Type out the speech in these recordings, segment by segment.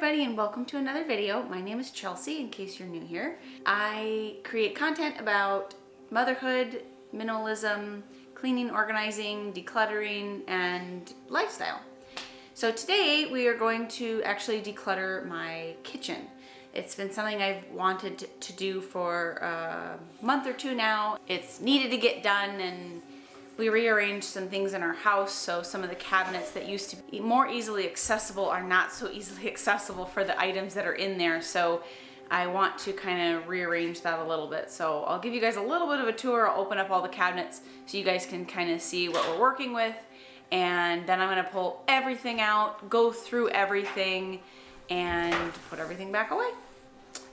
everybody and welcome to another video. My name is Chelsea, in case you're new here. I create content about motherhood, minimalism, cleaning, organizing, decluttering, and lifestyle. So today we are going to actually declutter my kitchen. It's been something I've wanted to do for a month or two now. It's needed to get done, and we rearranged some things in our house, so some of the cabinets that used to be more easily accessible are not so easily accessible for the items that are in there. So I want to kind of rearrange that a little bit. So I'll give you guys a little bit of a tour. I'll open up all the cabinets so you guys can kind of see what we're working with. And then I'm gonna pull everything out, go through everything, and put everything back away.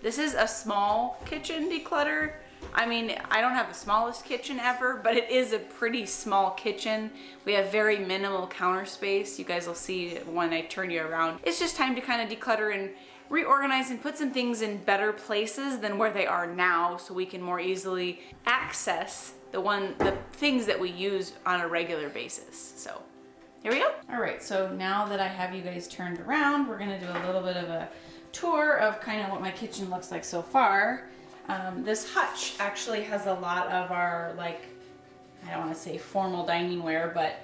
This is a small kitchen declutter. I mean, I don't have the smallest kitchen ever, but it is a pretty small kitchen. We have very minimal counter space. You guys will see when I turn you around. It's just time to kind of declutter and reorganize and put some things in better places than where they are now, so we can more easily access the things that we use on a regular basis. So here we go. All right, so now that I have you guys turned around, we're gonna do a little bit of a tour of kind of what my kitchen looks like so far. This hutch actually has a lot of our, like, I don't want to say formal dining ware, but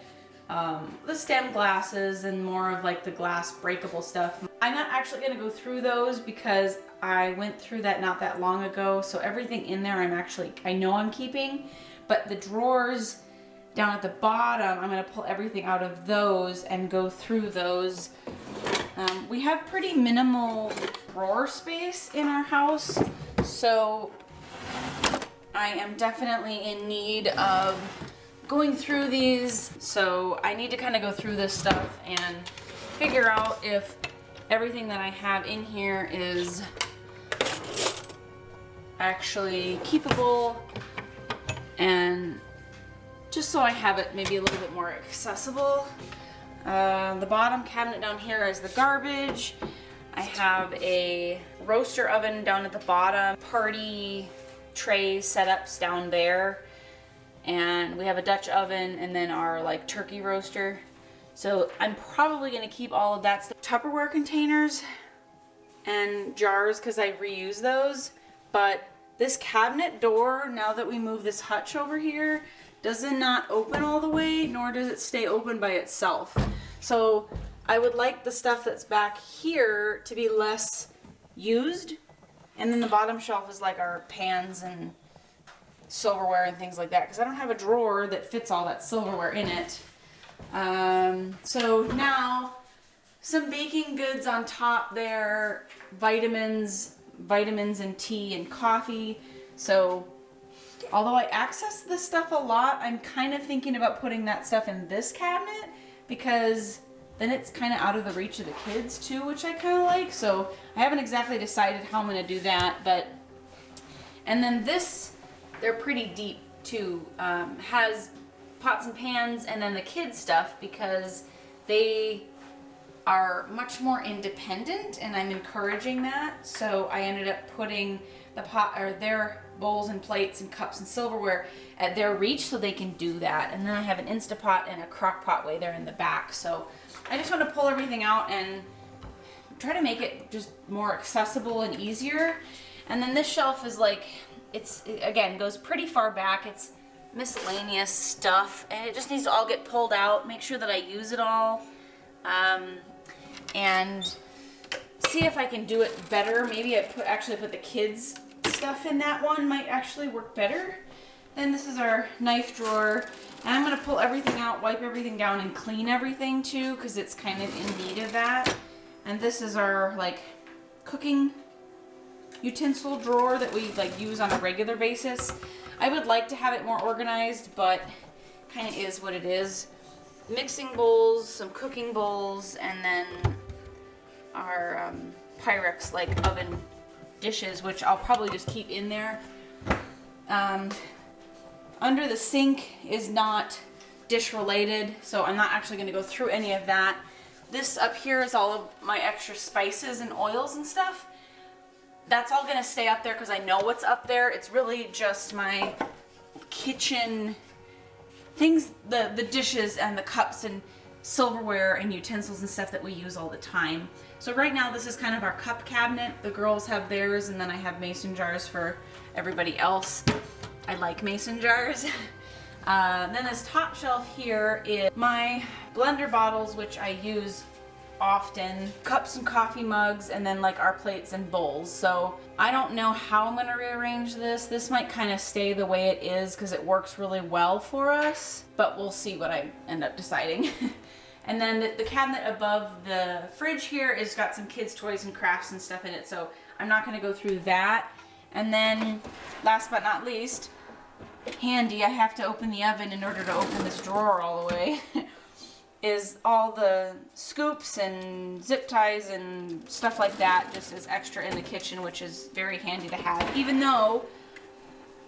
the stem glasses and more of like the glass breakable stuff. I'm not actually going to go through those because I went through that not that long ago. So everything in there I know I'm keeping, but the drawers down at the bottom, I'm going to pull everything out of those and go through those. We have pretty minimal drawer space in our house, so I am definitely in need of going through these. So I need to kind of go through this stuff and figure out if everything that I have in here is actually keepable, and just so I have it maybe a little bit more accessible. The bottom cabinet down here is the garbage. I have a roaster oven down at the bottom, party tray setups down there, and we have a Dutch oven and then our like turkey roaster. So I'm probably going to keep all of that stuff. Tupperware containers and jars because I reuse those, but this cabinet door, now that we move this hutch over here, does not open all the way, nor does it stay open by itself. So I would like the stuff that's back here to be less used. And then the bottom shelf is like our pans and silverware and things like that, because I don't have a drawer that fits all that silverware in it. So now some baking goods on top there, vitamins and tea and coffee. So although I access this stuff a lot, I'm kind of thinking about putting that stuff in this cabinet, because then it's kind of out of the reach of the kids too, which I kind of like. So I haven't exactly decided how I'm going to do that, but, and then this, they're pretty deep too, has pots and pans and then the kids stuff, because they are much more independent and I'm encouraging that. So I ended up putting the pot or their bowls and plates and cups and silverware at their reach so they can do that. And then I have an Instapot and a crock pot way there in the back. So I just want to pull everything out and try to make it just more accessible and easier. And then this shelf is like, again, goes pretty far back. It's miscellaneous stuff and it just needs to all get pulled out, make sure that I use it all, and see if I can do it better. Maybe actually put the kids stuff in that one, might actually work better. Then this is our knife drawer, and I'm going to pull everything out, wipe everything down, and clean everything too, because it's kind of in need of that. And this is our like cooking utensil drawer that we like use on a regular basis. I would like to have it more organized, but kind of is what it is. Mixing bowls, some cooking bowls, and then our Pyrex like oven dishes, which I'll probably just keep in there. Under the sink is not dish related, so I'm not actually going to go through any of that. This up here is all of my extra spices and oils and stuff. That's all going to stay up there because I know what's up there. It's really just my kitchen things, the dishes and the cups and silverware and utensils and stuff that we use all the time. So right now this is kind of our cup cabinet. The girls have theirs, and then I have mason jars for everybody else. I like mason jars. Then this top shelf here is my blender bottles, which I use often, cups and coffee mugs, and then like our plates and bowls. So I don't know how I'm gonna rearrange this. This might kind of stay the way it is because it works really well for us, but we'll see what I end up deciding. And then the cabinet above the fridge here is got some kids' toys and crafts and stuff in it, so I'm not gonna go through that. And then last but not least, handy, I have to open the oven in order to open this drawer all the way, is all the scoops and zip ties and stuff like that, just as extra in the kitchen, which is very handy to have, even though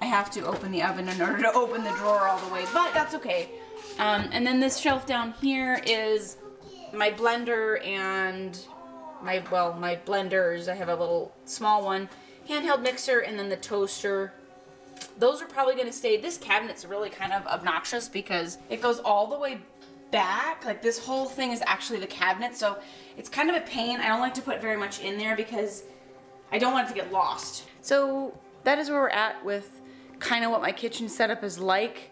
I have to open the oven in order to open the drawer all the way, but that's okay. And then this shelf down here is my blender and my blenders. I have a little small one, handheld mixer, and then the toaster. Those are probably going to stay. This cabinet's really kind of obnoxious because it goes all the way back. Like this whole thing is actually the cabinet, so it's kind of a pain. I don't like to put very much in there because I don't want it to get lost. So that is where we're at with kind of what my kitchen setup is like.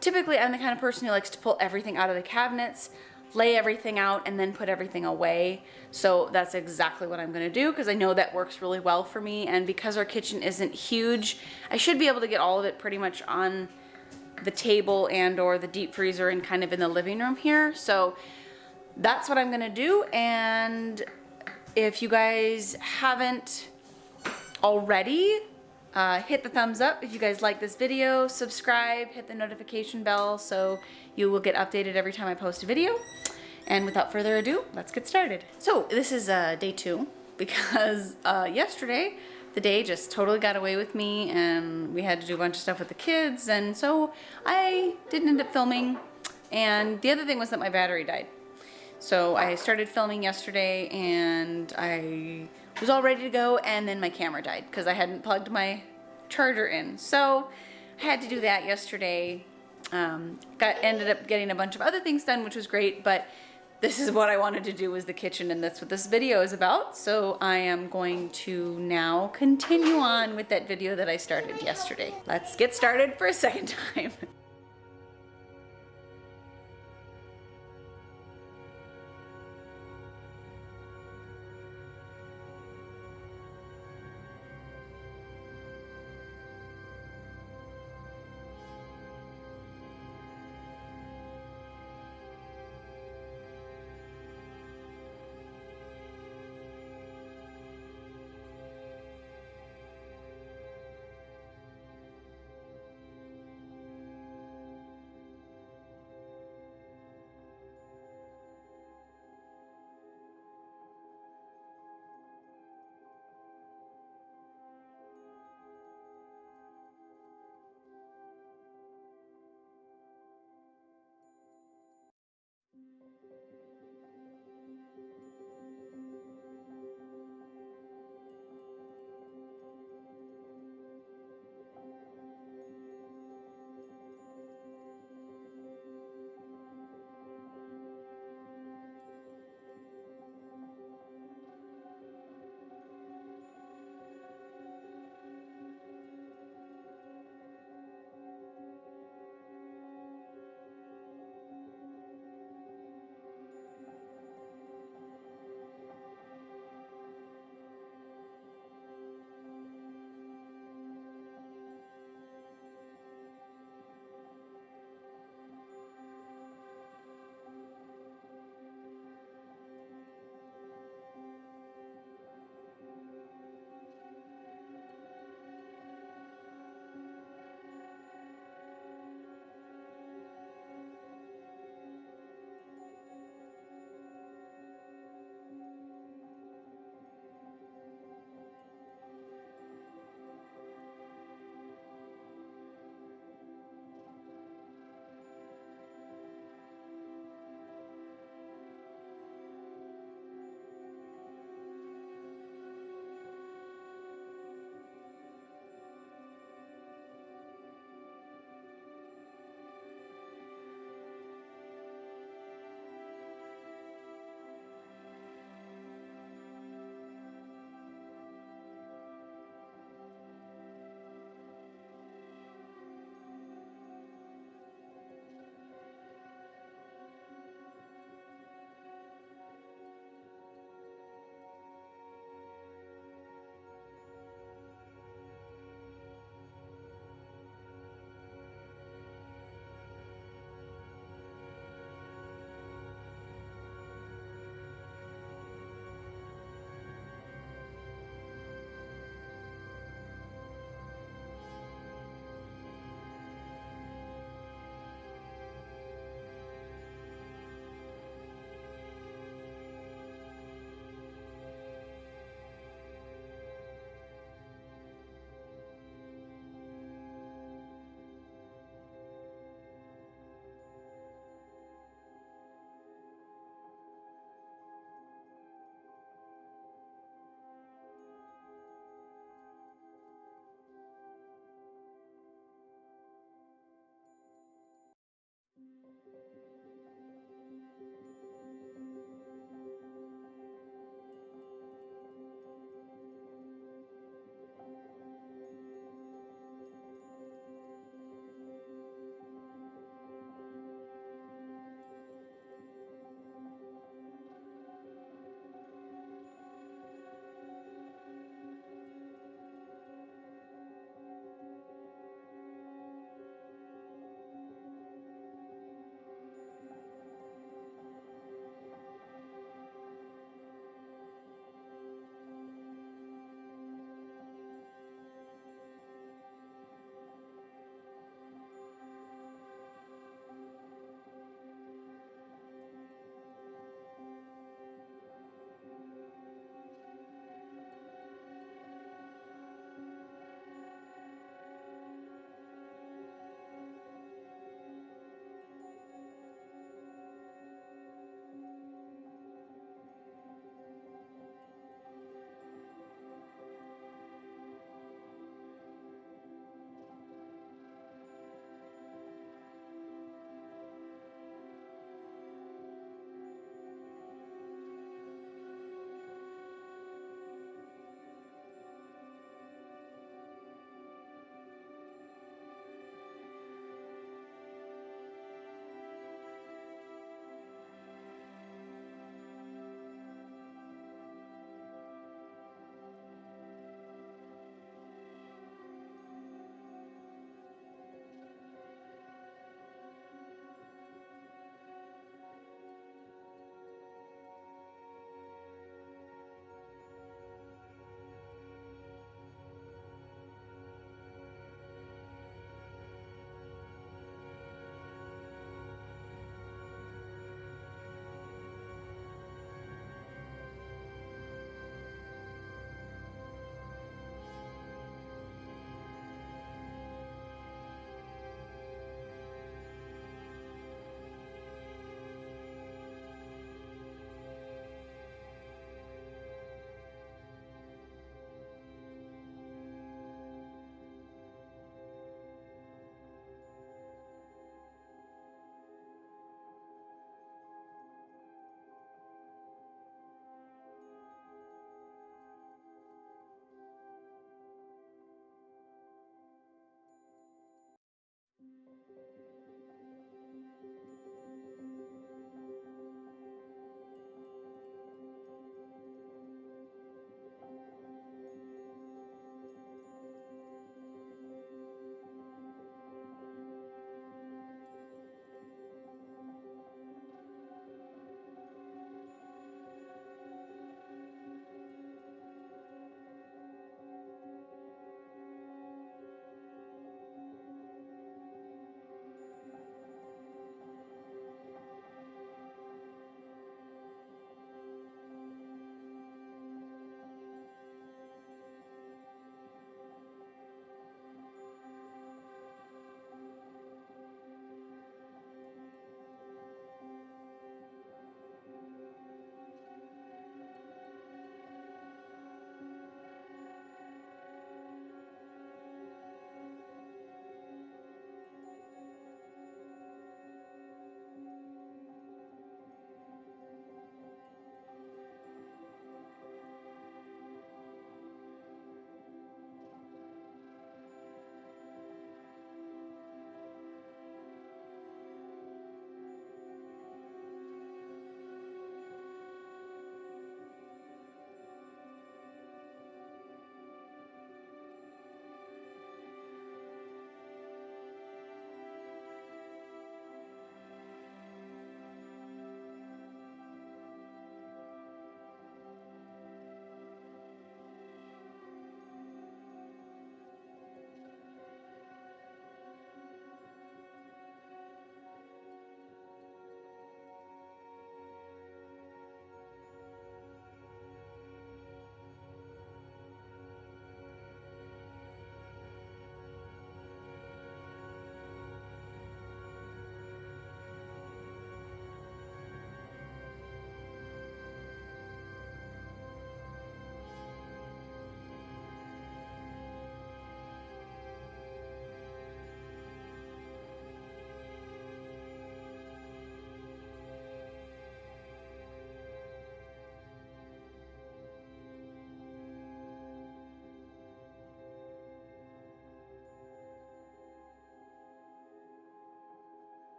Typically I'm the kind of person who likes to pull everything out of the cabinets, lay everything out, and then put everything away. So that's exactly what I'm gonna do because I know that works really well for me, and because our kitchen isn't huge, I should be able to get all of it pretty much on the table and or the deep freezer and kind of in the living room here. So that's what I'm gonna do. And if you guys haven't already, hit the thumbs up if you guys like this video, subscribe, hit the notification bell so you will get updated every time I post a video. And without further ado, let's get started. So this is day 2 because yesterday the day just totally got away with me and we had to do a bunch of stuff with the kids, and so I didn't end up filming. And the other thing was that my battery died. So I started filming yesterday and I was all ready to go, and then my camera died because I hadn't plugged my charger in. So I had to do that yesterday. Ended up getting a bunch of other things done, which was great, but this is what I wanted to do, was the kitchen, and that's what this video is about. So I am going to now continue on with that video that I started yesterday. Let's get started for a second time.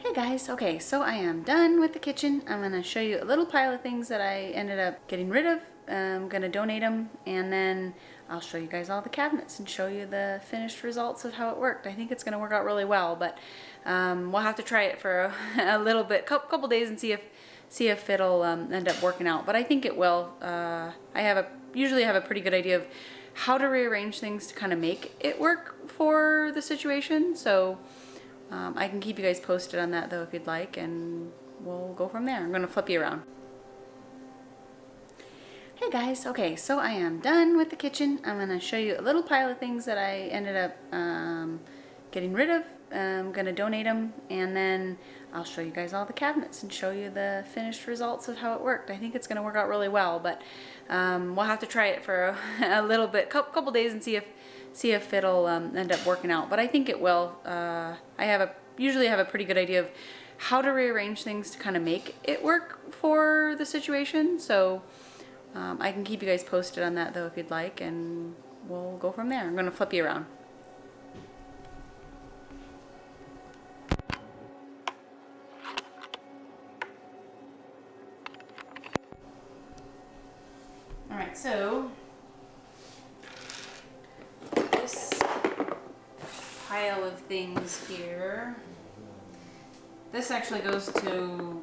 Hey guys, okay, so I am done with the kitchen. I'm gonna show you a little pile of things that I ended up getting rid of. I'm gonna donate them, and then I'll show you guys all the cabinets and show you the finished results of how it worked. I think it's gonna work out really well, but we'll have to try it for a little bit, couple days, and see if it'll end up working out. But I think it will. I usually have a pretty good idea of how to rearrange things to kind of make it work for the situation. So I can keep you guys posted on that though if you'd like, and we'll go from there. I'm gonna flip you around. Hey guys, okay, so I am done with the kitchen. I'm gonna show you a little pile of things that I ended up getting rid of. I'm gonna donate them, and then I'll show you guys all the cabinets and show you the finished results of how it worked. I think it's gonna work out really well, but we'll have to try it for a little bit, couple days, and see if it'll end up working out. But I think it will. I usually have a pretty good idea of how to rearrange things to kind of make it work for the situation. So I can keep you guys posted on that though if you'd like, and we'll go from there. I'm gonna flip you around. Alright, so this pile of things here, this actually goes to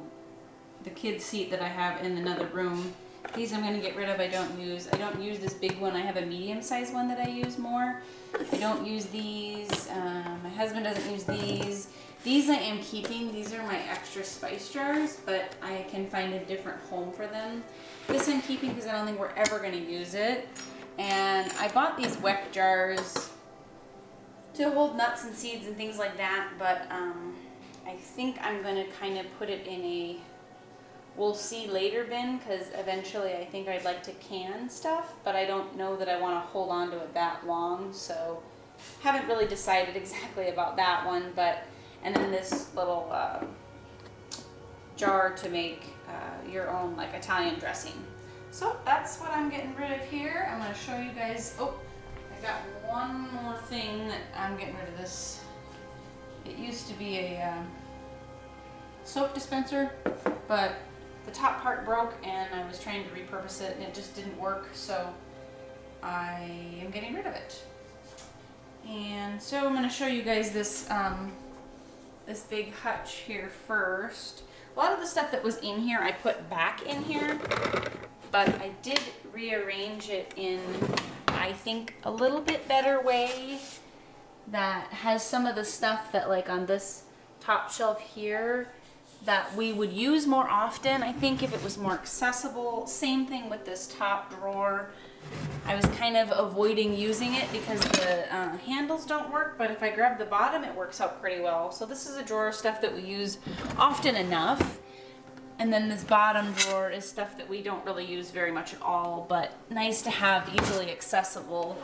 the kid's seat that I have in another room. These I'm going to get rid of. I don't use this big one. I have a medium-sized one that I use more. I don't use these. My husband doesn't use these. These I am keeping. These are my extra spice jars, but I can find a different home for them. This I'm keeping because I don't think we're ever going to use it. And I bought these weck jars to hold nuts and seeds and things like that, but I think I'm going to kind of put it in a we'll see later bin, because eventually I think I'd like to can stuff, but I don't know that I want to hold on to it that long, so haven't really decided exactly about that one. But and then this little jar to make your own like Italian dressing. So that's what I'm getting rid of here. I'm going to show you guys. Oh, I got one more thing that I'm getting rid of. This, it used to be a soap dispenser, but the top part broke and I was trying to repurpose it and it just didn't work, so I am getting rid of it. And so I'm going to show you guys this this big hutch here first. A lot of the stuff that was in here I put back in here, but I did rearrange it in, I think, a little bit better way that has some of the stuff that, like on this top shelf here, that we would use more often, I think, if it was more accessible. Same thing with this top drawer. I was kind of avoiding using it because the handles don't work, but if I grab the bottom, it works out pretty well. So this is a drawer of stuff that we use often enough. And then this bottom drawer is stuff that we don't really use very much at all, but nice to have, easily accessible.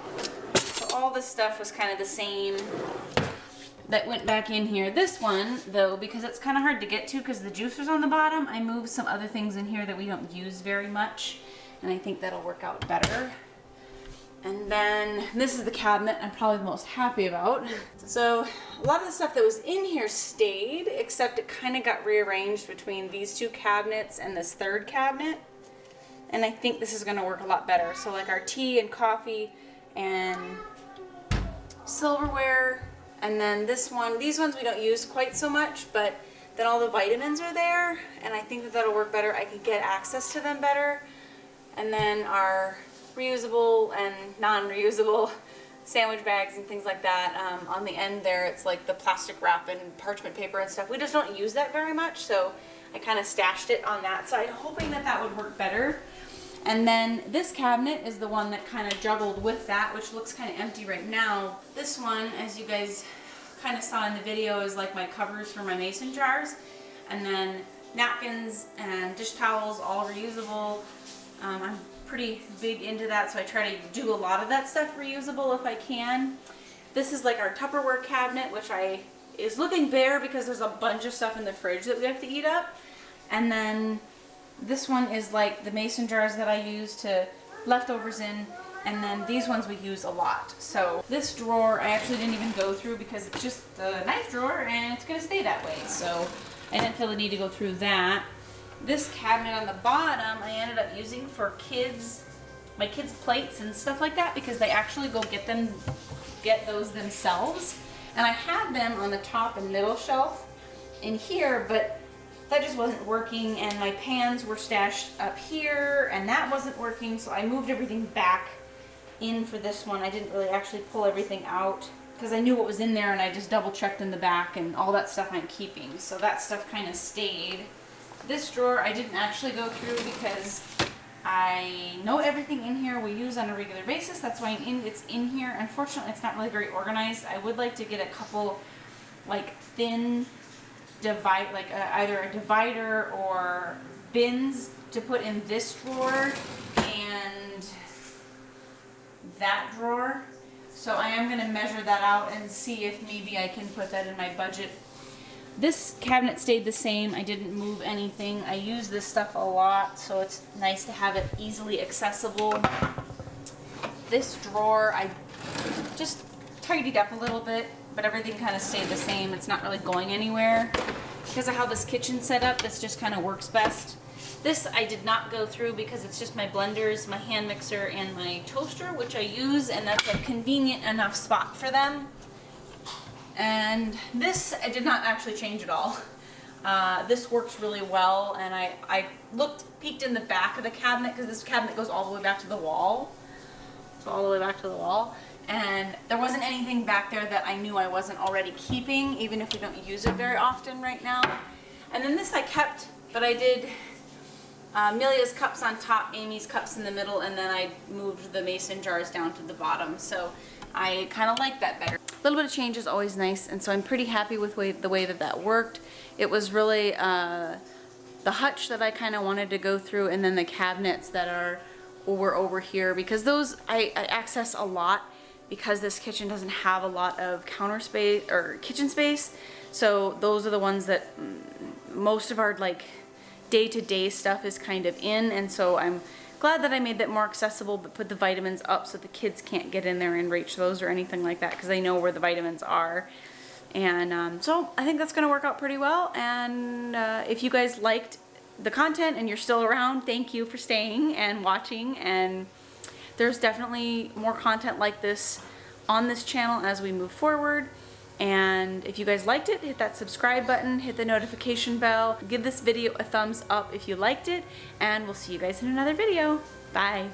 So all this stuff was kind of the same that went back in here. This one, though, because it's kind of hard to get to because the juicer's on the bottom, I moved some other things in here that we don't use very much, and I think that'll work out better. And then this is the cabinet I'm probably the most happy about. So a lot of the stuff that was in here stayed, except it kind of got rearranged between these two cabinets and this third cabinet, and I think this is going to work a lot better. So like our tea and coffee and silverware. And then this one, these ones we don't use quite so much, but then all the vitamins are there, and I think that that'll work better. I can get access to them better. And then our reusable and non-reusable sandwich bags and things like that. On the end there, it's like the plastic wrap and parchment paper and stuff. We just don't use that very much, so I kind of stashed it on that side, hoping that that would work better. And then this cabinet is the one that kind of juggled with that, which looks kind of empty right now. This one, as you guys kind of saw in the video, is like my covers for my mason jars. And then napkins and dish towels, all reusable. I'm pretty big into that, so I try to do a lot of that stuff reusable if I can. This is like our Tupperware cabinet, which is looking bare because there's a bunch of stuff in the fridge that we have to eat up. And then this one is like the mason jars that I use to leftovers in, And then these ones we use a lot. So this drawer I actually didn't even go through because it's just the knife drawer and it's gonna stay that way. So I didn't feel the need to go through that. This cabinet on the bottom I ended up using for my kids' plates and stuff like that because they actually go get those themselves. And I had them on the top and middle shelf in here, but that just wasn't working, and my pans were stashed up here and that wasn't working, so I moved everything back in for this one. I didn't really actually pull everything out because I knew what was in there, and I just double checked in the back, and all that stuff I'm keeping, so that stuff kind of stayed. This drawer I didn't actually go through because I know everything in here we use on a regular basis. That's why it's in here. Unfortunately, it's not really very organized. I would like to get a couple like thin either a divider or bins to put in this drawer and that drawer. So I am going to measure that out and see if maybe I can put that in my budget. This cabinet stayed the same. I didn't move anything. I use this stuff a lot, so it's nice to have it easily accessible. This drawer I just tidied up a little bit, but everything kind of stayed the same. It's not really going anywhere. Because of how this kitchen's set up, this just kind of works best. This I did not go through because it's just my blenders, my hand mixer, and my toaster, which I use, and that's a convenient enough spot for them. And this I did not actually change at all. This works really well, and I peeked in the back of the cabinet because this cabinet goes all the way back to the wall. So all the way back to the wall. And there wasn't anything back there that I knew I wasn't already keeping, even if we don't use it very often right now. And then this I kept, but I did Amelia's cups on top, Amy's cups in the middle, and then I moved the mason jars down to the bottom. So I kind of like that better. A little bit of change is always nice, and so I'm pretty happy with the way that worked. It was really the hutch that I kind of wanted to go through, and then the cabinets that were over here, because those I access a lot because this kitchen doesn't have a lot of counter space or kitchen space. So those are the ones that most of our like day-to-day stuff is kind of in, and so I'm glad that I made that more accessible, but put the vitamins up so the kids can't get in there and reach those or anything like that because they know where the vitamins are. And so I think that's going to work out pretty well. And if you guys liked the content and you're still around, thank you for staying and watching. And there's definitely more content like this on this channel as we move forward. And if you guys liked it, hit that subscribe button, hit the notification bell, give this video a thumbs up if you liked it, and we'll see you guys in another video. Bye.